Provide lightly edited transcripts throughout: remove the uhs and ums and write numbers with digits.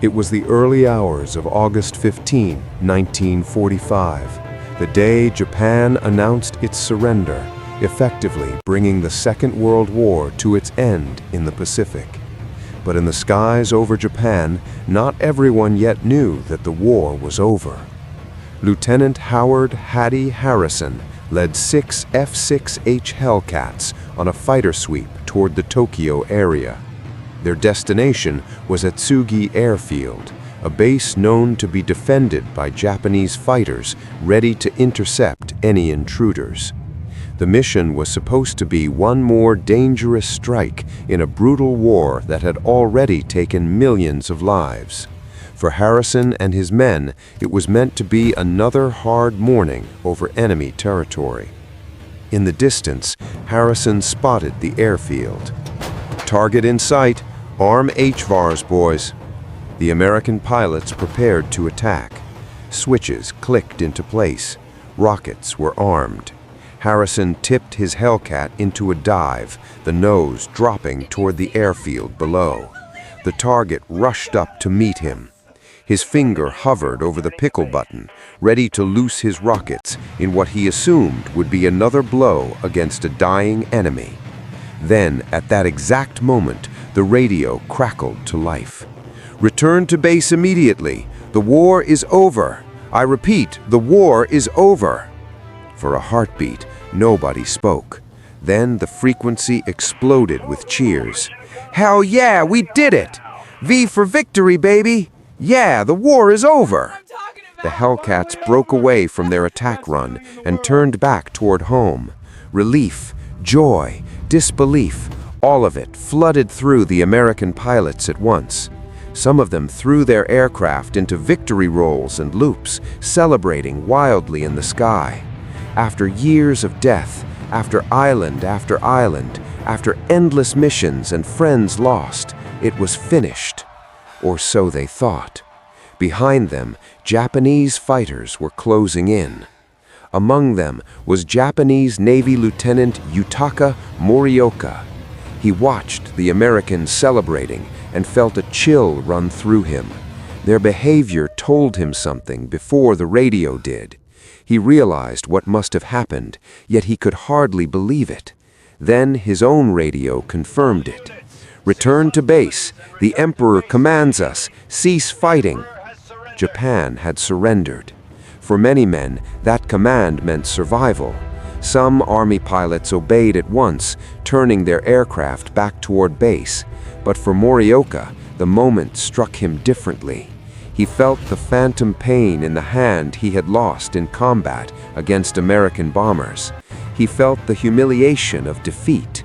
It was the early hours of August 15, 1945, the day Japan announced its surrender, effectively bringing the Second World War to its end in the Pacific. But in the skies over Japan, not everyone yet knew that the war was over. Lieutenant Howdy Harrison led 6 F6H Hellcats on a fighter sweep toward the Tokyo area. Their destination was Atsugi airfield, a base known to be defended by Japanese fighters ready to intercept any intruders. The mission was supposed to be one more dangerous strike in a brutal war that had already taken millions of lives. For Harrison and his men, it was meant to be another hard morning over enemy territory. In the distance, Harrison spotted the airfield. "Target in sight. Arm HVARs, boys." The American pilots prepared to attack. Switches clicked into place. Rockets were armed. Harrison tipped his Hellcat into a dive, the nose dropping toward the airfield below. The target rushed up to meet him. His finger hovered over the pickle button, ready to loose his rockets in what he assumed would be another blow against a dying enemy. Then, at that exact moment, the radio crackled to life. "Return to base immediately. The war is over. I repeat, the war is over." For a heartbeat, nobody spoke. Then the frequency exploded with cheers. "Hell yeah, we did it! V for victory, baby! Yeah, the war is over!" The Hellcats broke away from their attack run and turned back toward home. Relief, joy, disbelief, all of it flooded through the American pilots at once. Some of them threw their aircraft into victory rolls and loops, celebrating wildly in the sky. After years of death, after island after island, after endless missions and friends lost, it was finished. Or so they thought. Behind them, Japanese fighters were closing in. Among them was Japanese Navy Lieutenant Yutaka Morioka. He watched the Americans celebrating and felt a chill run through him. Their behavior told him something before the radio did. He realized what must have happened, yet he could hardly believe it. Then his own radio confirmed it. "Return to base. The Emperor commands us. Cease fighting." Japan had surrendered. For many men, that command meant survival. Some Army pilots obeyed at once, turning their aircraft back toward base. But for Morioka, the moment struck him differently. He felt the phantom pain in the hand he had lost in combat against American bombers. He felt the humiliation of defeat.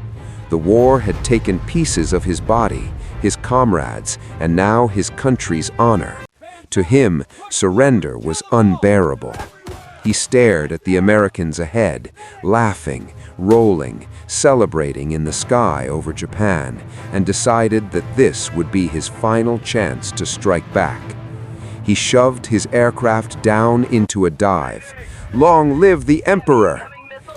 The war had taken pieces of his body, his comrades, and now his country's honor. To him, surrender was unbearable. He stared at the Americans ahead, laughing, rolling, celebrating in the sky over Japan, and decided that this would be his final chance to strike back. He shoved his aircraft down into a dive. "Long live the Emperor!"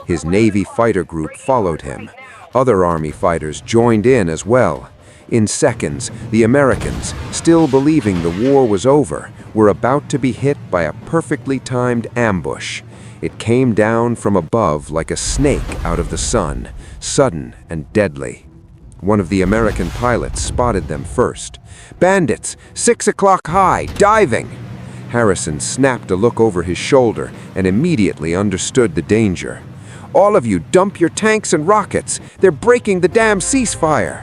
His Navy fighter group followed him. Other Army fighters joined in as well. In seconds, the Americans, still believing the war was over, were about to be hit by a perfectly timed ambush. It came down from above like a snake out of the sun, sudden and deadly. One of the American pilots spotted them first. "Bandits, 6 o'clock high, diving!" Harrison snapped a look over his shoulder and immediately understood the danger. "All of you, dump your tanks and rockets. They're breaking the damn ceasefire."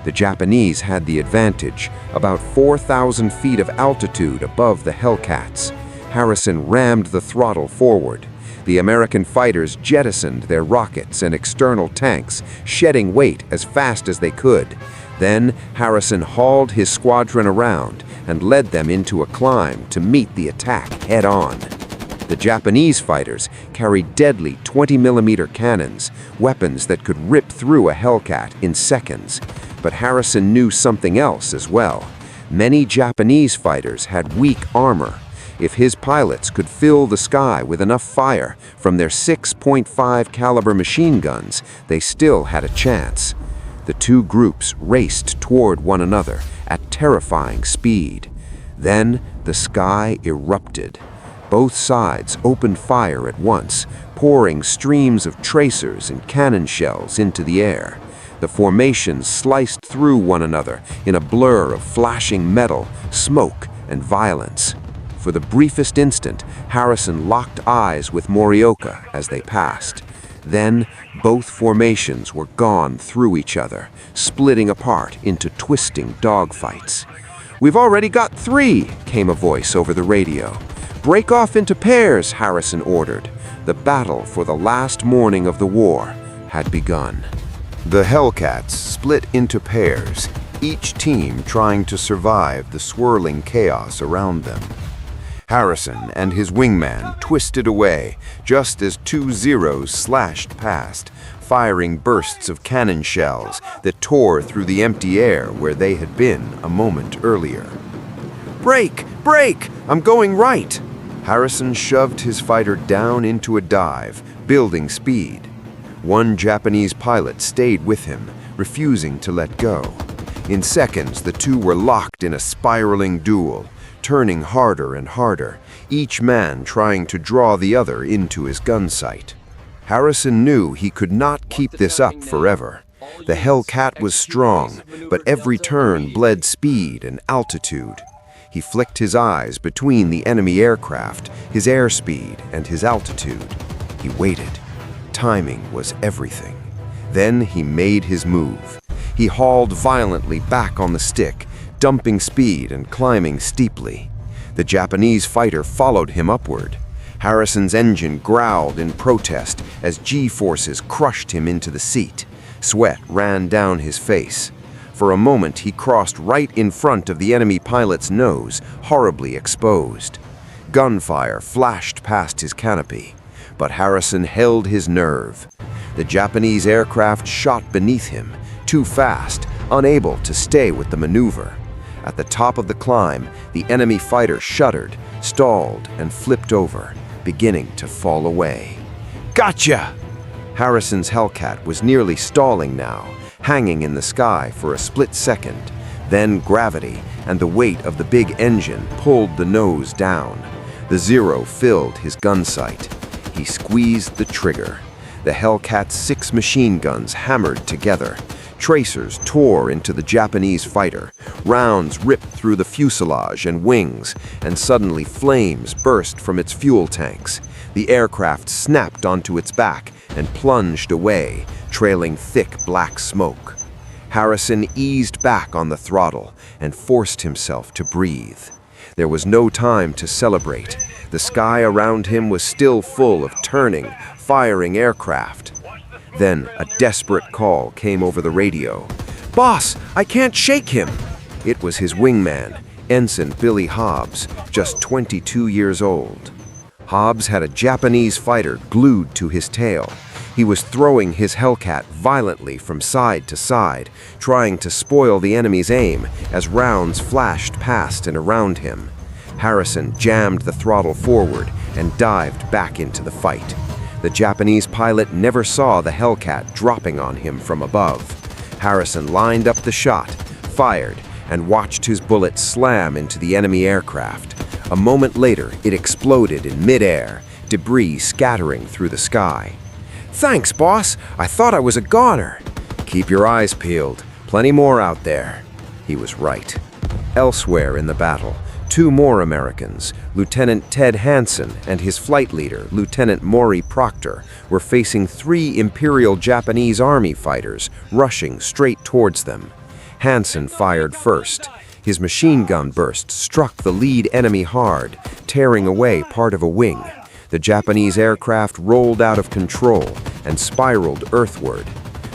The Japanese had the advantage, about 4,000 feet of altitude above the Hellcats. Harrison rammed the throttle forward. The American fighters jettisoned their rockets and external tanks, shedding weight as fast as they could. Then Harrison hauled his squadron around and led them into a climb to meet the attack head-on. The Japanese fighters carried deadly 20mm cannons, weapons that could rip through a Hellcat in seconds. But Harrison knew something else as well. Many Japanese fighters had weak armor. If his pilots could fill the sky with enough fire from their 6.5 caliber machine guns, they still had a chance. The two groups raced toward one another at terrifying speed. Then the sky erupted. Both sides opened fire at once, pouring streams of tracers and cannon shells into the air. The formations sliced through one another in a blur of flashing metal, smoke, and violence. For the briefest instant, Harrison locked eyes with Morioka as they passed. Then, both formations were gone through each other, splitting apart into twisting dogfights. "We've already got 3, came a voice over the radio. "Break off into pairs," Harrison ordered. The battle for the last morning of the war had begun. The Hellcats split into pairs, each team trying to survive the swirling chaos around them. Harrison and his wingman twisted away just as 2 Zeros slashed past, firing bursts of cannon shells that tore through the empty air where they had been a moment earlier. "Break! Break! I'm going right!" Harrison shoved his fighter down into a dive, building speed. One Japanese pilot stayed with him, refusing to let go. In seconds, the two were locked in a spiraling duel, turning harder and harder, each man trying to draw the other into his gun sight. Harrison knew he could not keep this up forever. The Hellcat was strong, but every turn bled speed and altitude. He flicked his eyes between the enemy aircraft, his airspeed, and his altitude. He waited. Timing was everything. Then he made his move. He hauled violently back on the stick, dumping speed and climbing steeply. The Japanese fighter followed him upward. Harrison's engine growled in protest as G-forces crushed him into the seat. Sweat ran down his face. For a moment, he crossed right in front of the enemy pilot's nose, horribly exposed. Gunfire flashed past his canopy, but Harrison held his nerve. The Japanese aircraft shot beneath him, too fast, unable to stay with the maneuver. At the top of the climb, the enemy fighter shuddered, stalled, and flipped over, beginning to fall away. "Gotcha!" Harrison's Hellcat was nearly stalling now, hanging in the sky for a split second. Then gravity and the weight of the big engine pulled the nose down. The Zero filled his gun sight. He squeezed the trigger. The Hellcat's 6 machine guns hammered together. Tracers tore into the Japanese fighter. Rounds ripped through the fuselage and wings, and suddenly flames burst from its fuel tanks. The aircraft snapped onto its back and plunged away, trailing thick black smoke. Harrison eased back on the throttle and forced himself to breathe. There was no time to celebrate. The sky around him was still full of turning, firing aircraft. Then a desperate call came over the radio. "Boss, I can't shake him!" It was his wingman, Ensign Billy Hobbs, just 22 years old. Hobbs had a Japanese fighter glued to his tail. He was throwing his Hellcat violently from side to side, trying to spoil the enemy's aim as rounds flashed past and around him. Harrison jammed the throttle forward and dived back into the fight. The Japanese pilot never saw the Hellcat dropping on him from above. Harrison lined up the shot, fired, and watched his bullet slam into the enemy aircraft. A moment later, it exploded in midair, debris scattering through the sky. "Thanks, boss. I thought I was a goner." "Keep your eyes peeled. Plenty more out there." He was right. Elsewhere in the battle, 2 more Americans, Lieutenant Ted Hansen and his flight leader, Lieutenant Maury Proctor, were facing 3 Imperial Japanese Army fighters rushing straight towards them. Hansen fired first. His machine gun burst struck the lead enemy hard, tearing away part of a wing. The Japanese aircraft rolled out of control and spiraled earthward.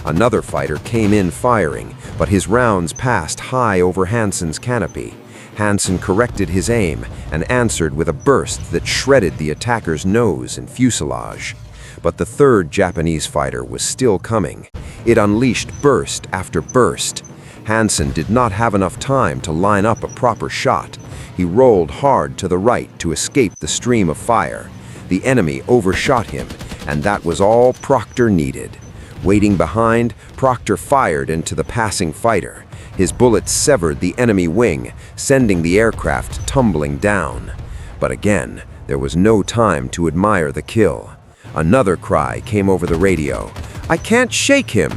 Another fighter came in firing, but his rounds passed high over Hansen's canopy. Hansen corrected his aim and answered with a burst that shredded the attacker's nose and fuselage. But the 3rd Japanese fighter was still coming. It unleashed burst after burst. Hansen did not have enough time to line up a proper shot. He rolled hard to the right to escape the stream of fire. The enemy overshot him, and that was all Proctor needed. Waiting behind, Proctor fired into the passing fighter. His bullets severed the enemy wing, sending the aircraft tumbling down. But again, there was no time to admire the kill. Another cry came over the radio. "I can't shake him!"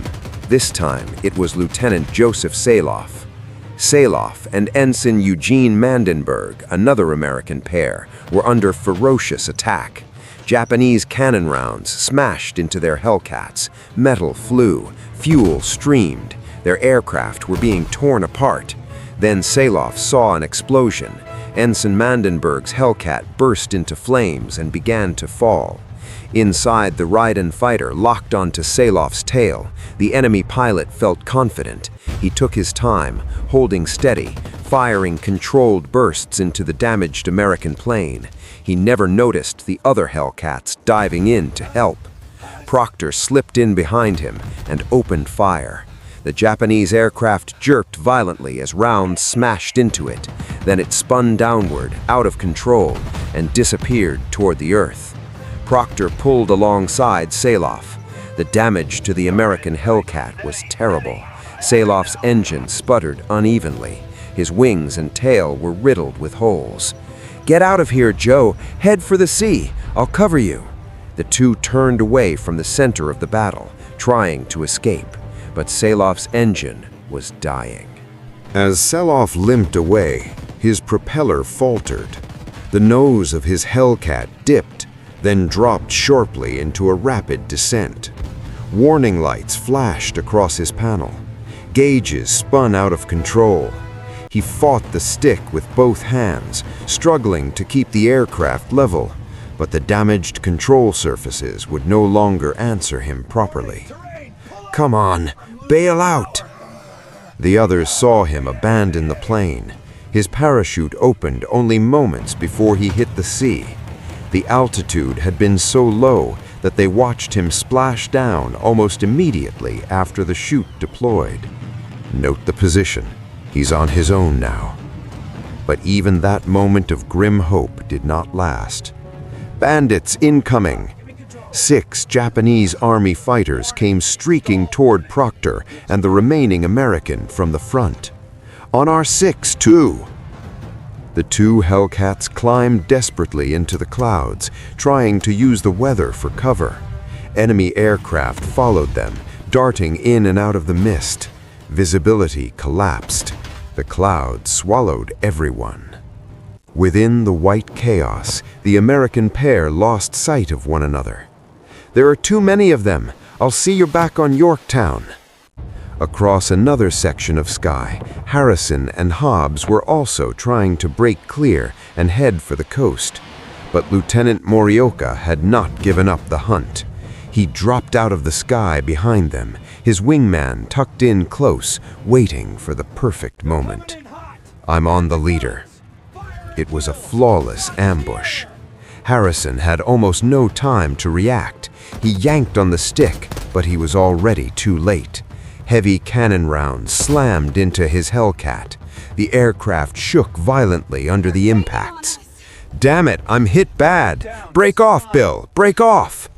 This time, it was Lieutenant Joseph Saloff. Saloff and Ensign Eugene Mandenberg, another American pair, were under ferocious attack. Japanese cannon rounds smashed into their Hellcats. Metal flew, fuel streamed. Their aircraft were being torn apart. Then Saloff saw an explosion. Ensign Mandenberg's Hellcat burst into flames and began to fall. Inside, the Raiden fighter locked onto Saloff's tail. The enemy pilot felt confident. He took his time, holding steady, firing controlled bursts into the damaged American plane. He never noticed the other Hellcats diving in to help. Proctor slipped in behind him and opened fire. The Japanese aircraft jerked violently as rounds smashed into it. Then it spun downward, out of control, and disappeared toward the earth. Proctor pulled alongside Saloff. The damage to the American Hellcat was terrible. Saloff's engine sputtered unevenly. His wings and tail were riddled with holes. "Get out of here, Joe. Head for the sea. I'll cover you." The two turned away from the center of the battle, trying to escape. But Saloff's engine was dying. As Saloff limped away, his propeller faltered. The nose of his Hellcat dipped, then dropped sharply into a rapid descent. Warning lights flashed across his panel. Gauges spun out of control. He fought the stick with both hands, struggling to keep the aircraft level, but the damaged control surfaces would no longer answer him properly. "Come on, bail out!" The others saw him abandon the plane. His parachute opened only moments before he hit the sea. The altitude had been so low that they watched him splash down almost immediately after the chute deployed. Note the position. He's on his own now. But even that moment of grim hope did not last. Bandits incoming! 6 Japanese Army fighters came streaking toward Proctor and the remaining American from the front. "On our 6, too!" The 2 Hellcats climbed desperately into the clouds, trying to use the weather for cover. Enemy aircraft followed them, darting in and out of the mist. Visibility collapsed. The clouds swallowed everyone. Within the white chaos, the American pair lost sight of one another. "There are too many of them. I'll see you back on Yorktown." Across another section of sky, Harrison and Hobbs were also trying to break clear and head for the coast. But Lieutenant Morioka had not given up the hunt. He dropped out of the sky behind them, his wingman tucked in close, waiting for the perfect moment. "I'm on the leader." It was a flawless ambush. Harrison had almost no time to react. He yanked on the stick, but he was already too late. Heavy cannon rounds slammed into his Hellcat. The aircraft shook violently under the impacts. "Damn it, I'm hit bad! Break off, Bill! Break off!"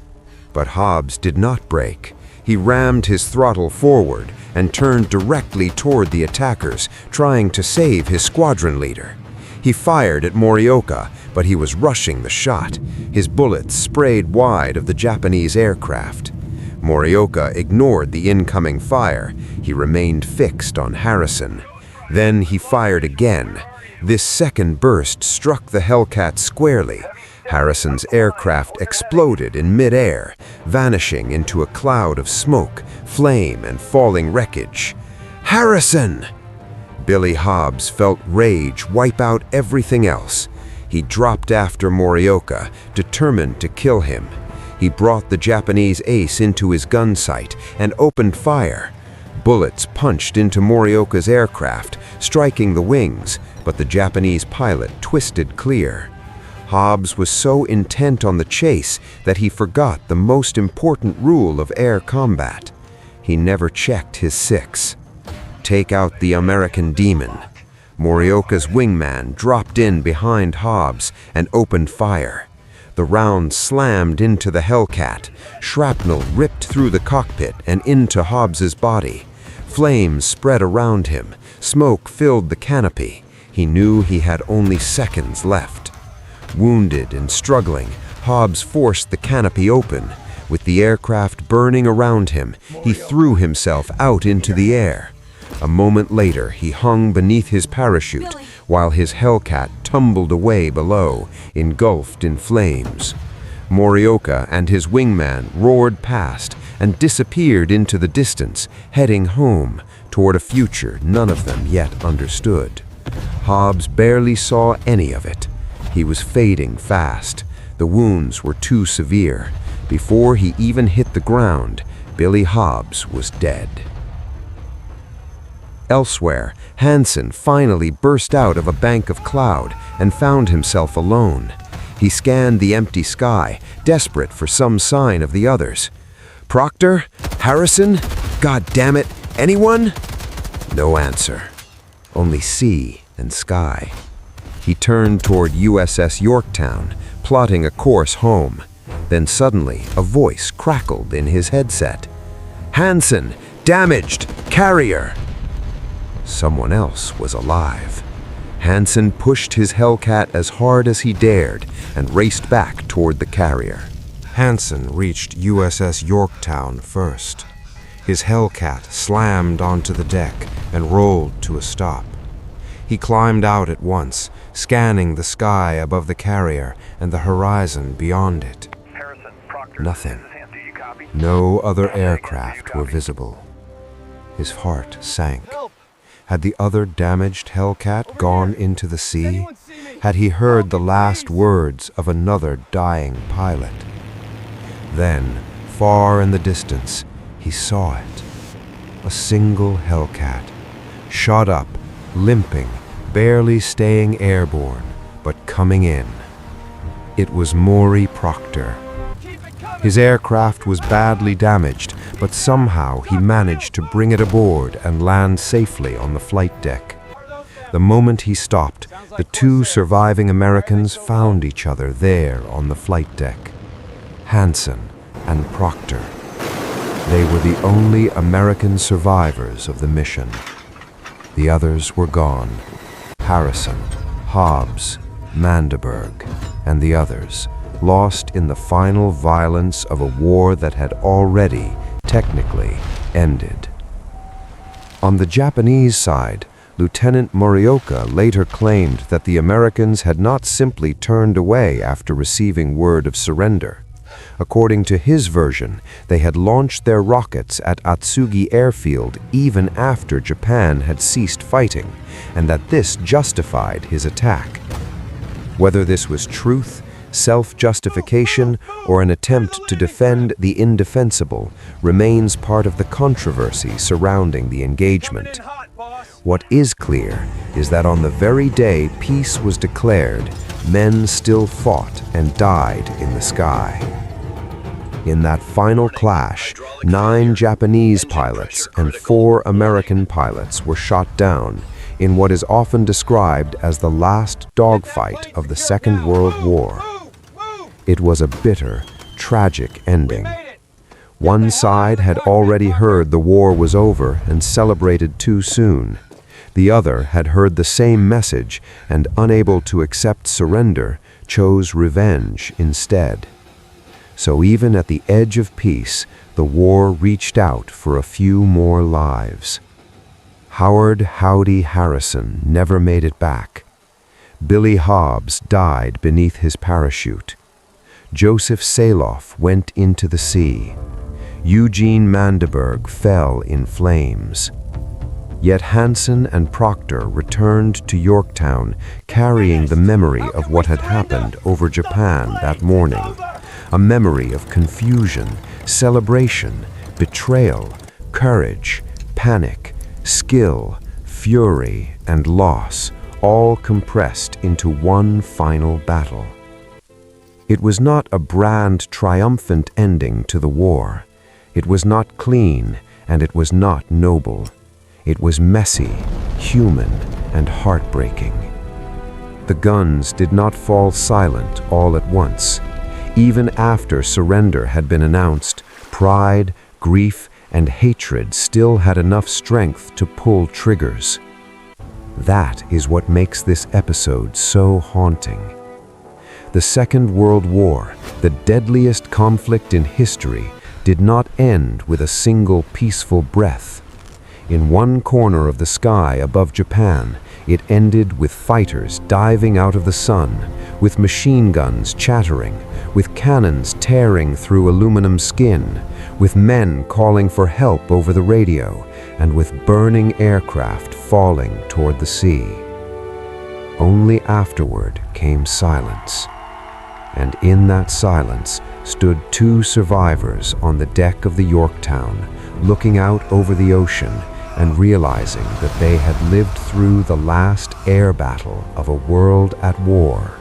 But Hobbs did not break. He rammed his throttle forward and turned directly toward the attackers, trying to save his squadron leader. He fired at Morioka, but he was rushing the shot. His bullets sprayed wide of the Japanese aircraft. Morioka ignored the incoming fire. He remained fixed on Harrison. Then he fired again. This second burst struck the Hellcat squarely. Harrison's aircraft exploded in midair, vanishing into a cloud of smoke, flame, and falling wreckage. "Harrison!" Billy Hobbs felt rage wipe out everything else. He dropped after Morioka, determined to kill him. He brought the Japanese ace into his gun sight and opened fire. Bullets punched into Morioka's aircraft, striking the wings, but the Japanese pilot twisted clear. Hobbs was so intent on the chase that he forgot the most important rule of air combat. He never checked his 6. Take out the American demon. Morioka's wingman dropped in behind Hobbs and opened fire. The round slammed into the Hellcat. Shrapnel ripped through the cockpit and into Hobbs's body. Flames spread around him. Smoke filled the canopy. He knew he had only seconds left. Wounded and struggling, Hobbs forced the canopy open. With the aircraft burning around him, he threw himself out into the air. A moment later, he hung beneath his parachute while his Hellcat tumbled away below, engulfed in flames. Morioka and his wingman roared past and disappeared into the distance, heading home toward a future none of them yet understood. Hobbs barely saw any of it. He was fading fast. The wounds were too severe. Before he even hit the ground, Billy Hobbs was dead. Elsewhere, Hansen finally burst out of a bank of cloud and found himself alone. He scanned the empty sky, desperate for some sign of the others. Proctor? Harrison? God damn it, anyone? No answer. Only sea and sky. He turned toward USS Yorktown, plotting a course home. Then suddenly, a voice crackled in his headset. Hansen, damaged, carrier. Someone else was alive. Hansen pushed his Hellcat as hard as he dared and raced back toward the carrier. Hansen reached USS Yorktown first. His Hellcat slammed onto the deck and rolled to a stop. He climbed out at once, scanning the sky above the carrier and the horizon beyond it. Nothing. No other aircraft were visible. His heart sank. Had the other damaged Hellcat gone into the sea? Had he heard the last words of another dying pilot? Then, far in the distance, he saw it. A single Hellcat, shot up, limping, barely staying airborne, but coming in. It was Maury Proctor. His aircraft was badly damaged, but somehow he managed to bring it aboard and land safely on the flight deck. The moment he stopped, the two surviving Americans found each other there on the flight deck. Hansen and Proctor. They were the only American survivors of the mission. The others were gone. Harrison, Hobbs, Mandeberg, and the others, lost in the final violence of a war that had already, technically, ended. On the Japanese side, Lieutenant Morioka later claimed that the Americans had not simply turned away after receiving word of surrender. According to his version, they had launched their rockets at Atsugi airfield even after Japan had ceased fighting, and that this justified his attack. Whether this was truth, self-justification, or an attempt to defend the indefensible remains part of the controversy surrounding the engagement. What is clear is that on the very day peace was declared, men still fought and died in the sky. In that final clash, 9 Japanese pilots and 4 American pilots were shot down in what is often described as the last dogfight of the Second World War. It was a bitter, tragic ending. One side had already heard the war was over and celebrated too soon. The other had heard the same message and, unable to accept surrender, chose revenge instead. So even at the edge of peace, the war reached out for a few more lives. Howard "Howdy" Harrison never made it back. Billy Hobbs died beneath his parachute. Joseph Saloff went into the sea. Eugene Mandeberg fell in flames. Yet Hansen and Proctor returned to Yorktown carrying the memory of what had happened over Japan that morning. A memory of confusion, celebration, betrayal, courage, panic, skill, fury, and loss, all compressed into one final battle. It was not a grand, triumphant ending to the war. It was not clean, and it was not noble. It was messy, human, and heartbreaking. The guns did not fall silent all at once. Even after surrender had been announced, pride, grief, and hatred still had enough strength to pull triggers. That is what makes this episode so haunting. The Second World War, the deadliest conflict in history, did not end with a single peaceful breath. In one corner of the sky above Japan, it ended with fighters diving out of the sun, with machine guns chattering, with cannons tearing through aluminum skin, with men calling for help over the radio, and with burning aircraft falling toward the sea. Only afterward came silence. And in that silence stood two survivors on the deck of the Yorktown, looking out over the ocean and realizing that they had lived through the last air battle of a world at war.